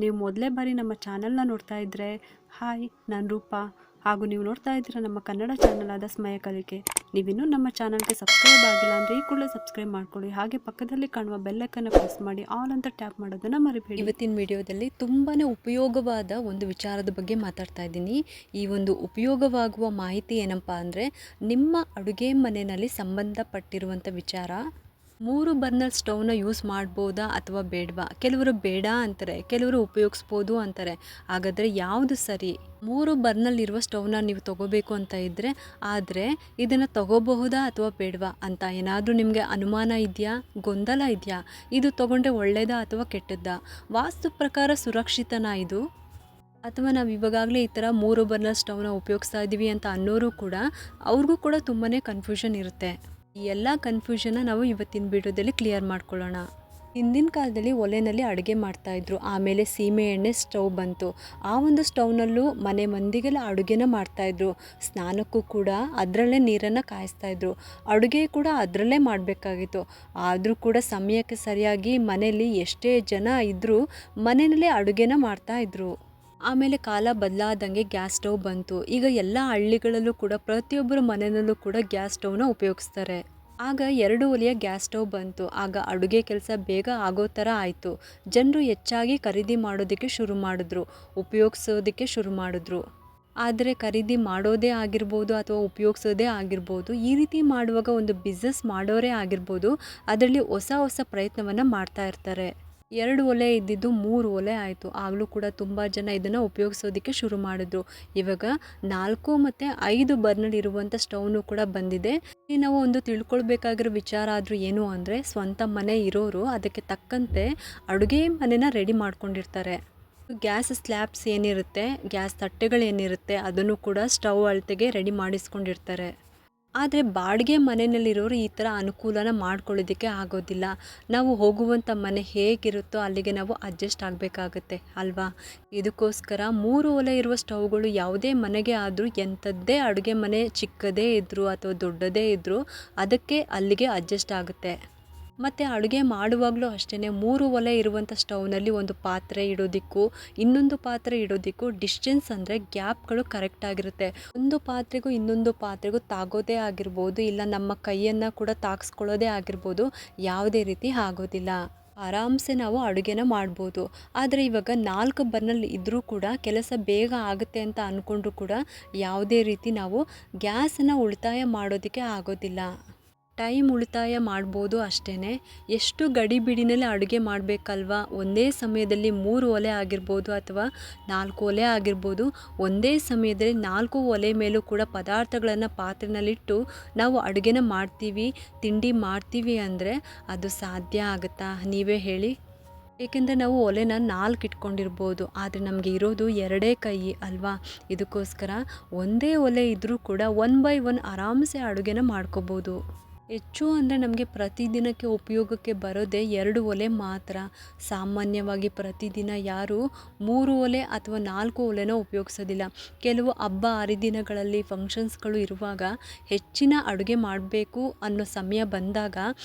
ನೀವು ಮೊದಲೇ ಬಾರಿ ನಮ್ಮ ಚಾನಲ್ನ ನೋಡ್ತಾ ಇದ್ದರೆ ಹಾಯ್, ನಾನು ರೂಪಾ. ಹಾಗೂ ನೀವು ನೋಡ್ತಾ ಇದ್ದೀರಾ ನಮ್ಮ ಕನ್ನಡ ಚಾನಲ್ ಆದ ಸ್ಮಯ ಕಲಿಕೆ. ನೀವಿನ್ನೂ ನಮ್ಮ ಚಾನಲ್ಗೆ ಸಬ್ಸ್ಕ್ರೈಬ್ ಆಗಿಲ್ಲ ಅಂದರೆ ಈ ಕೂಡಲೇ ಸಬ್ಸ್ಕ್ರೈಬ್ ಮಾಡ್ಕೊಳ್ಳಿ. ಹಾಗೆ ಪಕ್ಕದಲ್ಲಿ ಕಾಣುವ ಬೆಲ್ಲೈಕನ್ನು ಪ್ರೆಸ್ ಮಾಡಿ ಆಲ್ ಅಂತ ಟ್ಯಾಪ್ ಮಾಡೋದನ್ನು ಮರಿಬೇಡಿ. ಇವತ್ತಿನ ವಿಡಿಯೋದಲ್ಲಿ ತುಂಬಾ ಉಪಯೋಗವಾದ ಒಂದು ವಿಚಾರದ ಬಗ್ಗೆ ಮಾತಾಡ್ತಾ ಇದ್ದೀನಿ. ಈ ಒಂದು ಉಪಯೋಗವಾಗುವ ಮಾಹಿತಿ ಏನಪ್ಪ ಅಂದರೆ, ನಿಮ್ಮ ಅಡುಗೆ ಮನೆಯಲ್ಲಿ ಸಂಬಂಧಪಟ್ಟಿರುವಂಥ ವಿಚಾರ. 3 ಬರ್ನರ್ ಸ್ಟವ್ನ ಯೂಸ್ ಮಾಡ್ಬೋದಾ ಅಥವಾ ಬೇಡವಾ? ಕೆಲವರು ಬೇಡ ಅಂತಾರೆ, ಕೆಲವರು ಉಪಯೋಗಿಸ್ಬೋದು ಅಂತಾರೆ. ಹಾಗಾದರೆ ಯಾವುದು ಸರಿ? 3 ಬರ್ನಲ್ಲಿರುವ ಸ್ಟವ್ನ ನೀವು ತೊಗೋಬೇಕು ಅಂತ ಇದ್ದರೆ, ಆದರೆ ಇದನ್ನು ತೊಗೋಬಹುದಾ ಅಥವಾ ಬೇಡವಾ ಅಂತ ಏನಾದರೂ ನಿಮಗೆ ಅನುಮಾನ ಇದೆಯಾ, ಗೊಂದಲ ಇದೆಯಾ? ಇದು ತೊಗೊಂಡ್ರೆ ಒಳ್ಳೆಯದಾ ಅಥವಾ ಕೆಟ್ಟದ್ದಾ? ವಾಸ್ತು ಪ್ರಕಾರ ಸುರಕ್ಷಿತನಾ ಇದು? ಅಥವಾ ನಾವು ಇವಾಗಲೇ ಈ ಥರ 3 ಬರ್ನರ್ ಸ್ಟವ್ನ ಉಪಯೋಗಿಸ್ತಾ ಇದ್ದೀವಿ ಅಂತ ಅನ್ನೋರು ಕೂಡ, ಅವ್ರಿಗೂ ಕೂಡ ತುಂಬಾ ಕನ್ಫ್ಯೂಷನ್ ಇರುತ್ತೆ. ಈ ಎಲ್ಲ ಕನ್ಫ್ಯೂಷನ್ನ ನಾವು ಇವತ್ತಿನ ವಿಡಿಯೋದಲ್ಲಿ ಕ್ಲಿಯರ್ ಮಾಡ್ಕೊಳ್ಳೋಣ. ಹಿಂದಿನ ಕಾಲದಲ್ಲಿ ಒಲೆಯಲ್ಲಿ ಅಡುಗೆ ಮಾಡ್ತಾಯಿದ್ರು. ಆಮೇಲೆ ಸೀಮೆ ಎಣ್ಣೆ ಸ್ಟವ್ ಬಂತು. ಆ ಒಂದು ಸ್ಟವ್ನಲ್ಲೂ ಮನೆ ಮಂದಿಗೆಲ್ಲ ಅಡುಗೆನ ಮಾಡ್ತಾಯಿದ್ರು. ಸ್ನಾನಕ್ಕೂ ಕೂಡ ಅದರಲ್ಲೇ ನೀರನ್ನು ಕಾಯಿಸ್ತಾಯಿದ್ರು. ಅಡುಗೆ ಕೂಡ ಅದರಲ್ಲೇ ಮಾಡಬೇಕಾಗಿತ್ತು. ಆದರೂ ಕೂಡ ಸಮಯಕ್ಕೆ ಸರಿಯಾಗಿ ಮನೆಯಲ್ಲಿ ಎಷ್ಟೇ ಜನ ಇದ್ದರೂ ಮನೆಯಲ್ಲೇ ಅಡುಗೆನ ಮಾಡ್ತಾಯಿದ್ರು. ಆಮೇಲೆ ಕಾಲ ಬದಲಾದಂಗೆ ಗ್ಯಾಸ್ ಸ್ಟವ್ ಬಂತು. ಈಗ ಎಲ್ಲ ಹಳ್ಳಿಗಳಲ್ಲೂ ಕೂಡ ಪ್ರತಿಯೊಬ್ಬರ ಮನೆಯಲ್ಲೂ ಕೂಡ ಗ್ಯಾಸ್ ಸ್ಟವ್ನ ಉಪಯೋಗಿಸ್ತಾರೆ. ಆಗ 2 ಒಲೆಯ ಗ್ಯಾಸ್ ಸ್ಟವ್ ಬಂತು. ಆಗ ಅಡುಗೆ ಕೆಲಸ ಬೇಗ ಆಗೋ ಥರ ಆಯಿತು. ಜನರು ಹೆಚ್ಚಾಗಿ ಖರೀದಿ ಮಾಡೋದಕ್ಕೆ ಶುರು ಮಾಡಿದ್ರು, ಉಪಯೋಗಿಸೋದಕ್ಕೆ ಶುರು ಮಾಡಿದ್ರು. ಆದರೆ ಖರೀದಿ ಮಾಡೋದೇ ಆಗಿರ್ಬೋದು ಅಥವಾ ಉಪಯೋಗಿಸೋದೇ ಆಗಿರ್ಬೋದು, ಈ ರೀತಿ ಮಾಡುವಾಗ ಒಂದು ಬಿಸ್ನೆಸ್ ಮಾಡೋರೇ ಆಗಿರ್ಬೋದು, ಅದರಲ್ಲಿ ಹೊಸ ಹೊಸ ಪ್ರಯತ್ನವನ್ನು ಮಾಡ್ತಾ ಇರ್ತಾರೆ. 2 ಒಲೆ ಇದ್ದಿದ್ದು 3 ಒಲೆ ಆಯಿತು. ಆಗಲೂ ಕೂಡ ತುಂಬ ಜನ ಇದನ್ನು ಉಪಯೋಗಿಸೋದಕ್ಕೆ ಶುರು ಮಾಡಿದ್ರು. ಇವಾಗ 4 ಮತ್ತು 5 ಬರ್ನರ್ ಇರುವಂಥ ಸ್ಟವ್ನು ಕೂಡ ಬಂದಿದೆ. ಇಲ್ಲಿ ನಾವು ಒಂದು ತಿಳ್ಕೊಳ್ಬೇಕಾಗಿರೋ ವಿಚಾರ ಆದರೂ ಏನು ಅಂದರೆ, ಸ್ವಂತ ಮನೆ ಇರೋರು ಅದಕ್ಕೆ ತಕ್ಕಂತೆ ಅಡುಗೆ ಮನೆನ ರೆಡಿ ಮಾಡ್ಕೊಂಡಿರ್ತಾರೆ. ಗ್ಯಾಸ್ ಸ್ಲ್ಯಾಬ್ಸ್ ಏನಿರುತ್ತೆ, ಗ್ಯಾಸ್ ತಟ್ಟೆಗಳೇನಿರುತ್ತೆ, ಅದನ್ನು ಕೂಡ ಸ್ಟವ್ ಅಳತೆಗೆ ರೆಡಿ ಮಾಡಿಸ್ಕೊಂಡಿರ್ತಾರೆ. ಆದರೆ ಬಾಡಿಗೆ ಮನೆಯಲ್ಲಿರೋರು ಈ ಥರ ಅನುಕೂಲನ ಮಾಡ್ಕೊಳ್ಳೋದಕ್ಕೆ ಆಗೋದಿಲ್ಲ. ನಾವು ಹೋಗುವಂಥ ಮನೆ ಹೇಗಿರುತ್ತೋ ಅಲ್ಲಿಗೆ ನಾವು ಅಡ್ಜಸ್ಟ್ ಆಗಬೇಕಾಗತ್ತೆ ಅಲ್ವಾ? ಇದಕ್ಕೋಸ್ಕರ 3 ಒಲೆ ಇರುವ ಸ್ಟವ್ಗಳು ಯಾವುದೇ ಮನೆಗೆ ಆದರೂ, ಎಂಥದ್ದೇ ಅಡುಗೆ ಮನೆ ಚಿಕ್ಕದೇ ಇದ್ದರೂ ಅಥವಾ ದೊಡ್ಡದೇ ಇದ್ದರೂ ಅದಕ್ಕೆ ಅಲ್ಲಿಗೆ ಅಡ್ಜಸ್ಟ್ ಆಗುತ್ತೆ. ಮತ್ತು ಅಡುಗೆ ಮಾಡುವಾಗಲೂ ಅಷ್ಟೇ, 3 ಒಲೆ ಇರುವಂಥ ಸ್ಟವ್ನಲ್ಲಿ ಒಂದು ಪಾತ್ರೆ ಇಡೋದಕ್ಕೂ ಇನ್ನೊಂದು ಪಾತ್ರೆ ಇಡೋದಕ್ಕೂ ಡಿಸ್ಟೆನ್ಸ್ ಅಂದರೆ ಗ್ಯಾಪ್ಗಳು ಕರೆಕ್ಟಾಗಿರುತ್ತೆ. ಒಂದು ಪಾತ್ರೆಗೂ ಇನ್ನೊಂದು ಪಾತ್ರೆಗೂ ತಾಗೋದೇ ಆಗಿರ್ಬೋದು, ಇಲ್ಲ ನಮ್ಮ ಕೈಯನ್ನು ಕೂಡ ತಾಗಿಸ್ಕೊಳ್ಳೋದೇ ಆಗಿರ್ಬೋದು, ಯಾವುದೇ ರೀತಿ ಆಗೋದಿಲ್ಲ. ಆರಾಮ್ಸೆ ನಾವು ಅಡುಗೆನ ಮಾಡ್ಬೋದು. ಆದರೆ ಇವಾಗ 4 ಬರ್ನರ್ ಇದ್ದರೂ ಕೂಡ ಕೆಲಸ ಬೇಗ ಆಗುತ್ತೆ ಅಂತ ಅಂದ್ಕೊಂಡ್ರೂ ಕೂಡ ಯಾವುದೇ ರೀತಿ ನಾವು ಗ್ಯಾಸನ್ನು ಉಳಿತಾಯ ಮಾಡೋದಕ್ಕೆ ಆಗೋದಿಲ್ಲ. ಟೈಮ್ ಉಳಿತಾಯ ಮಾಡ್ಬೋದು ಅಷ್ಟೇ. ಎಷ್ಟು ಗಡಿಬಿಡಿನಲ್ಲಿ ಅಡುಗೆ ಮಾಡಬೇಕಲ್ವಾ? ಒಂದೇ ಸಮಯದಲ್ಲಿ 3 ಒಲೆ ಆಗಿರ್ಬೋದು ಅಥವಾ 4 ಒಲೆ ಆಗಿರ್ಬೋದು, ಒಂದೇ ಸಮಯದಲ್ಲಿ 4 ಒಲೆ ಮೇಲೂ ಕೂಡ ಪದಾರ್ಥಗಳನ್ನು ಪಾತ್ರೆನಲ್ಲಿಟ್ಟು ನಾವು ಅಡುಗೆನ ಮಾಡ್ತೀವಿ, ತಿಂಡಿ ಮಾಡ್ತೀವಿ ಅಂದರೆ ಅದು ಸಾಧ್ಯ ಆಗುತ್ತಾ? ನೀವೇ ಹೇಳಿ. ಏಕೆಂದರೆ ನಾವು ಒಲೆನ 4 ಇಟ್ಕೊಂಡಿರ್ಬೋದು, ಆದರೆ ನಮಗೆ ಇರೋದು 2 ಕೈ ಅಲ್ವಾ? ಇದಕ್ಕೋಸ್ಕರ ಒಂದೇ ಒಲೆ ಇದ್ದರೂ ಕೂಡ 1 ಬೈ 1 ಆರಾಮ್ಸೆ ಅಡುಗೆನ ಮಾಡ್ಕೋಬೋದು. ಹೆಚ್ಚು ಅಂದರೆ ನಮಗೆ ಪ್ರತಿದಿನಕ್ಕೆ ಉಪಯೋಗಕ್ಕೆ ಬರೋದೇ 2 ಒಲೆ ಮಾತ್ರ. ಸಾಮಾನ್ಯವಾಗಿ ಪ್ರತಿದಿನ ಯಾರು 3 ಒಲೆ ಅಥವಾ 4 ಒಲೆನ ಉಪಯೋಗಿಸೋದಿಲ್ಲ. ಕೆಲವು ಹಬ್ಬ ಹರಿದಿನಗಳಲ್ಲಿ ಫಂಕ್ಷನ್ಸ್ಗಳು ಇರುವಾಗ ಹೆಚ್ಚಿನ ಅಡುಗೆ ಮಾಡಬೇಕು ಅನ್ನೋ ಸಮಯ ಬಂದಾಗ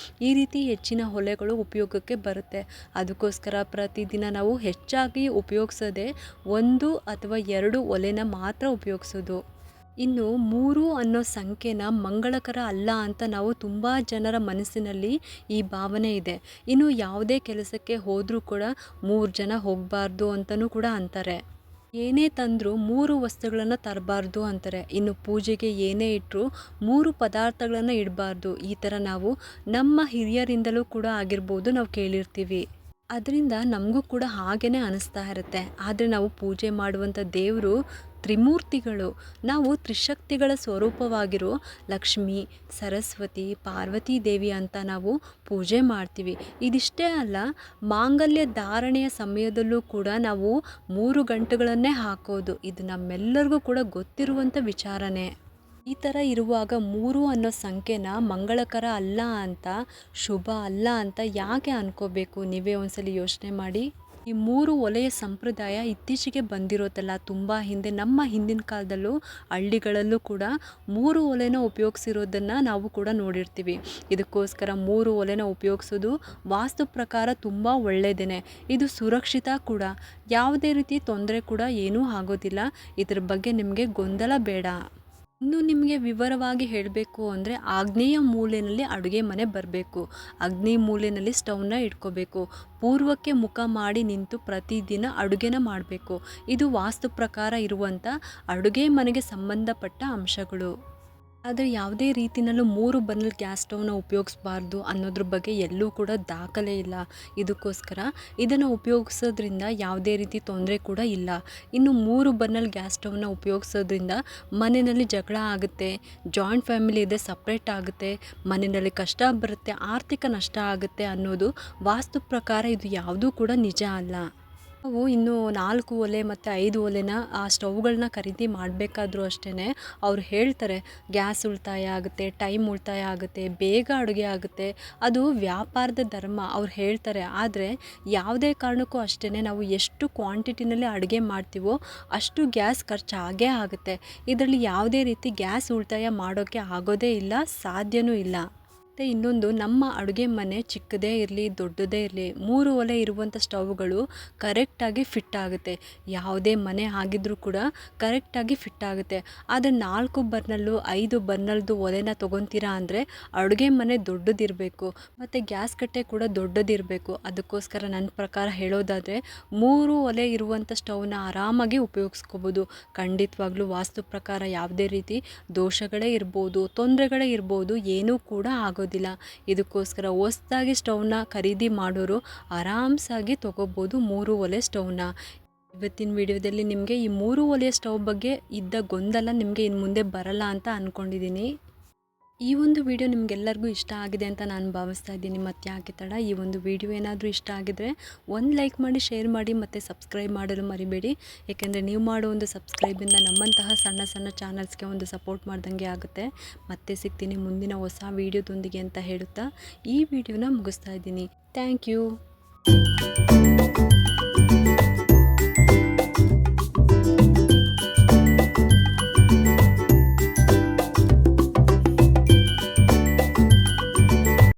ಈ ರೀತಿ ಹೆಚ್ಚಿನ ಒಲೆಗಳು ಉಪಯೋಗಕ್ಕೆ ಬರುತ್ತೆ. ಅದಕ್ಕೋಸ್ಕರ ಪ್ರತಿದಿನ ನಾವು ಹೆಚ್ಚಾಗಿ ಉಪಯೋಗಿಸೋದೇ 1 ಅಥವಾ 2 ಒಲೆನ ಮಾತ್ರ ಉಪಯೋಗಿಸೋದು. ಇನ್ನು 3 ಅನ್ನೋ ಸಂಖ್ಯೆನ ಮಂಗಳಕರ ಅಲ್ಲ ಅಂತ ನಾವು ತುಂಬ ಜನರ ಮನಸ್ಸಿನಲ್ಲಿ ಈ ಭಾವನೆ ಇದೆ. ಇನ್ನು ಯಾವುದೇ ಕೆಲಸಕ್ಕೆ ಹೋದರೂ ಕೂಡ 3 ಜನ ಹೋಗಬಾರ್ದು ಅಂತಲೂ ಕೂಡ ಅಂತಾರೆ. ಏನೇ ತಂದರೂ 3 ವಸ್ತುಗಳನ್ನು ತರಬಾರ್ದು ಅಂತಾರೆ. ಇನ್ನು ಪೂಜೆಗೆ ಏನೇ ಇಟ್ಟರೂ 3 ಪದಾರ್ಥಗಳನ್ನು ಇಡಬಾರ್ದು. ಈ ಥರ ನಾವು ನಮ್ಮ ಹಿರಿಯರಿಂದಲೂ ಕೂಡ ಆಗಿರ್ಬೋದು ನಾವು ಕೇಳಿರ್ತೀವಿ. ಅದರಿಂದ ನಮಗೂ ಕೂಡ ಹಾಗೇ ಅನ್ನಿಸ್ತಾ ಇರುತ್ತೆ. ಆದರೆ ನಾವು ಪೂಜೆ ಮಾಡುವಂಥ ದೇವರು ತ್ರಿಮೂರ್ತಿಗಳು. ನಾವು ತ್ರಿಶಕ್ತಿಗಳ ಸ್ವರೂಪವಾಗಿರೋ ಲಕ್ಷ್ಮಿ, ಸರಸ್ವತಿ, ಪಾರ್ವತಿ ದೇವಿ ಅಂತ ನಾವು ಪೂಜೆ ಮಾಡ್ತೀವಿ. ಇದಿಷ್ಟೇ ಅಲ್ಲ, ಮಾಂಗಲ್ಯ ಧಾರಣೆಯ ಸಮಯದಲ್ಲೂ ಕೂಡ ನಾವು 3 ಗಂಟುಗಳನ್ನೇ ಹಾಕೋದು. ಇದು ನಮ್ಮೆಲ್ಲರಿಗೂ ಕೂಡ ಗೊತ್ತಿರುವಂಥ ವಿಚಾರನೇ. ಈ ಥರ ಇರುವಾಗ 3 ಅನ್ನೋ ಸಂಖ್ಯೆನ ಮಂಗಳಕರ ಅಲ್ಲ ಅಂತ, ಶುಭ ಅಲ್ಲ ಅಂತ ಯಾಕೆ ಅನ್ಕೋಬೇಕು? ನೀವೇ ಒಂದ್ಸಲಿ ಯೋಚನೆ ಮಾಡಿ. ಈ 3 ಒಲೆಯ ಸಂಪ್ರದಾಯ ಇತ್ತೀಚೆಗೆ ಬಂದಿರೋದಲ್ಲ, ತುಂಬ ಹಿಂದೆ ನಮ್ಮ ಹಿಂದಿನ ಕಾಲದಲ್ಲೂ ಹಳ್ಳಿಗಳಲ್ಲೂ ಕೂಡ 3 ಒಲೆನ ಉಪಯೋಗಿಸಿರೋದನ್ನು ನಾವು ಕೂಡ ನೋಡಿರ್ತೀವಿ. ಇದಕ್ಕೋಸ್ಕರ 3 ಒಲೆನ ಉಪಯೋಗಿಸೋದು ವಾಸ್ತು ಪ್ರಕಾರ ತುಂಬ ಒಳ್ಳೆಯದೇ. ಇದು ಸುರಕ್ಷಿತ ಕೂಡ, ಯಾವುದೇ ರೀತಿ ತೊಂದರೆ ಕೂಡ ಏನೂ ಆಗೋದಿಲ್ಲ. ಇದ್ರ ಬಗ್ಗೆ ನಿಮಗೆ ಗೊಂದಲ ಬೇಡ. ಇನ್ನು ನಿಮಗೆ ವಿವರವಾಗಿ ಹೇಳಬೇಕು ಅಂದರೆ ಆಗ್ನೇಯ ಮೂಲೆಯಲ್ಲಿ ಅಡುಗೆ ಮನೆ ಬರಬೇಕು. ಅಗ್ನಿ ಮೂಲೆಯಲ್ಲಿ ಸ್ಟವ್ನ ಇಟ್ಕೋಬೇಕು. ಪೂರ್ವಕ್ಕೆ ಮುಖ ಮಾಡಿ ನಿಂತು ಪ್ರತಿದಿನ ಅಡುಗೆನ ಮಾಡಬೇಕು. ಇದು ವಾಸ್ತು ಪ್ರಕಾರ ಇರುವಂಥ ಅಡುಗೆ ಮನೆಗೆ ಸಂಬಂಧಪಟ್ಟ ಅಂಶಗಳು. ಆದರೆ ಯಾವುದೇ ರೀತಿಯಲ್ಲೂ 3 ಬರ್ನಲ್ ಗ್ಯಾಸ್ ಸ್ಟವ್ನ ಉಪಯೋಗಿಸ್ಬಾರ್ದು ಅನ್ನೋದ್ರ ಬಗ್ಗೆ ಎಲ್ಲೂ ಕೂಡ ದಾಖಲೆ ಇಲ್ಲ. ಇದಕ್ಕೋಸ್ಕರ ಇದನ್ನು ಉಪಯೋಗಿಸೋದ್ರಿಂದ ಯಾವುದೇ ರೀತಿ ತೊಂದರೆ ಕೂಡ ಇಲ್ಲ. ಇನ್ನು 3 ಬರ್ನಲ್ ಗ್ಯಾಸ್ ಸ್ಟವ್ನ ಉಪಯೋಗಿಸೋದ್ರಿಂದ ಮನೆಯಲ್ಲಿ ಜಗಳ ಆಗುತ್ತೆ, ಜಾಯಿಂಟ್ ಫ್ಯಾಮಿಲಿ ಇದೆ ಸಪ್ರೇಟ್ ಆಗುತ್ತೆ, ಮನೆಯಲ್ಲಿ ಕಷ್ಟ ಬರುತ್ತೆ, ಆರ್ಥಿಕ ನಷ್ಟ ಆಗುತ್ತೆ ಅನ್ನೋದು ವಾಸ್ತು ಪ್ರಕಾರ ಇದು ಯಾವುದೂ ಕೂಡ ನಿಜ ಅಲ್ಲ. ನಾವು ಇನ್ನು 4 ಒಲೆ ಮತ್ತು 5 ಒಲೆನ ಆ ಸ್ಟವ್ಗಳನ್ನ ಖರೀದಿ ಮಾಡಬೇಕಾದ್ರೂ ಅಷ್ಟೇ ಅವ್ರು ಹೇಳ್ತಾರೆ ಗ್ಯಾಸ್ ಉಳಿತಾಯ ಆಗುತ್ತೆ, ಟೈಮ್ ಉಳಿತಾಯ ಆಗುತ್ತೆ, ಬೇಗ ಅಡುಗೆ ಆಗುತ್ತೆ, ಅದು ವ್ಯಾಪಾರದ ಧರ್ಮ ಅವ್ರು ಹೇಳ್ತಾರೆ. ಆದರೆ ಯಾವುದೇ ಕಾರಣಕ್ಕೂ ಅಷ್ಟೇ ನಾವು ಎಷ್ಟು ಕ್ವಾಂಟಿಟಿನಲ್ಲಿ ಅಡುಗೆ ಮಾಡ್ತೀವೋ ಅಷ್ಟು ಗ್ಯಾಸ್ ಖರ್ಚು ಆಗೇ ಆಗುತ್ತೆ. ಇದರಲ್ಲಿ ಯಾವುದೇ ರೀತಿ ಗ್ಯಾಸ್ ಉಳಿತಾಯ ಮಾಡೋಕ್ಕೆ ಆಗೋದೇ ಇಲ್ಲ, ಸಾಧ್ಯವೂ ಇಲ್ಲ. ಮತ್ತು ಇನ್ನೊಂದು, ನಮ್ಮ ಅಡುಗೆ ಮನೆ ಚಿಕ್ಕದೇ ಇರಲಿ ದೊಡ್ಡದೇ ಇರಲಿ 3 ಒಲೆ ಇರುವಂಥ ಸ್ಟವ್ಗಳು ಕರೆಕ್ಟಾಗಿ ಫಿಟ್ ಆಗುತ್ತೆ. ಯಾವುದೇ ಮನೆ ಆಗಿದ್ರೂ ಕೂಡ ಕರೆಕ್ಟಾಗಿ ಫಿಟ್ ಆಗುತ್ತೆ. ಆದರೆ 4 ಬರ್ನಲ್ಲು 5 ಬರ್ನಲ್ದು ಒಲೆನ ತೊಗೊತೀರಾ ಅಂದರೆ ಅಡುಗೆ ಮನೆ ದೊಡ್ಡದಿರಬೇಕು ಮತ್ತು ಗ್ಯಾಸ್ ಕಟ್ಟೆ ಕೂಡ ದೊಡ್ಡದಿರಬೇಕು. ಅದಕ್ಕೋಸ್ಕರ ನನ್ನ ಪ್ರಕಾರ ಹೇಳೋದಾದರೆ 3 ಒಲೆ ಇರುವಂಥ ಸ್ಟವ್ನ ಆರಾಮಾಗಿ ಉಪಯೋಗಿಸ್ಕೋಬೋದು. ಖಂಡಿತವಾಗ್ಲೂ ವಾಸ್ತು ಪ್ರಕಾರ ಯಾವುದೇ ರೀತಿ ದೋಷಗಳೇ ಇರ್ಬೋದು, ತೊಂದರೆಗಳೇ ಇರ್ಬೋದು, ಏನೂ ಕೂಡ ಆಗೋದಿಲ್ಲ. ಇದಕ್ಕೋಸ್ಕರ ಹೊಸದಾಗಿ ಸ್ಟವ್ನ ಖರೀದಿ ಮಾಡೋರು ಆರಾಮ್ಸಾಗಿ ತೊಗೋಬೋದು 3 ಒಲೆ ಸ್ಟವ್ನ. ಇವತ್ತಿನ ವಿಡಿಯೋದಲ್ಲಿ ನಿಮಗೆ ಈ 3 ಒಲೆಯ ಸ್ಟವ್ ಬಗ್ಗೆ ಇದ್ದ ಗೊಂದಲ ನಿಮಗೆ ಇನ್ನು ಮುಂದೆ ಬರಲ್ಲ ಅಂತ ಅಂದ್ಕೊಂಡಿದ್ದೀನಿ. ಈ ಒಂದು ವಿಡಿಯೋ ನಿಮಗೆಲ್ಲರಿಗೂ ಇಷ್ಟ ಆಗಿದೆ ಅಂತ ನಾನು ಭಾವಿಸ್ತಾ ಇದ್ದೀನಿ. ಮತ್ತು ಯಾಕೆ ತಡ, ಈ ಒಂದು ವಿಡಿಯೋ ಏನಾದರೂ ಇಷ್ಟ ಆಗಿದರೆ ಒಂದು ಲೈಕ್ ಮಾಡಿ, ಶೇರ್ ಮಾಡಿ ಮತ್ತು ಸಬ್ಸ್ಕ್ರೈಬ್ ಮಾಡಲು ಮರಿಬೇಡಿ. ಏಕೆಂದರೆ ನೀವು ಮಾಡೋ ಒಂದು ಸಬ್ಸ್ಕ್ರೈಬಿಂದ ನಮ್ಮಂತಹ ಸಣ್ಣ ಸಣ್ಣ ಚಾನಲ್ಸ್ಗೆ ಒಂದು ಸಪೋರ್ಟ್ ಮಾಡ್ದಂಗೆ ಆಗುತ್ತೆ. ಮತ್ತೆ ಸಿಗ್ತೀನಿ ಮುಂದಿನ ಹೊಸ ವಿಡಿಯೋದೊಂದಿಗೆ ಅಂತ ಹೇಳುತ್ತಾ ಈ ವಿಡಿಯೋನ ಮುಗಿಸ್ತಾ ಇದ್ದೀನಿ. Thank you.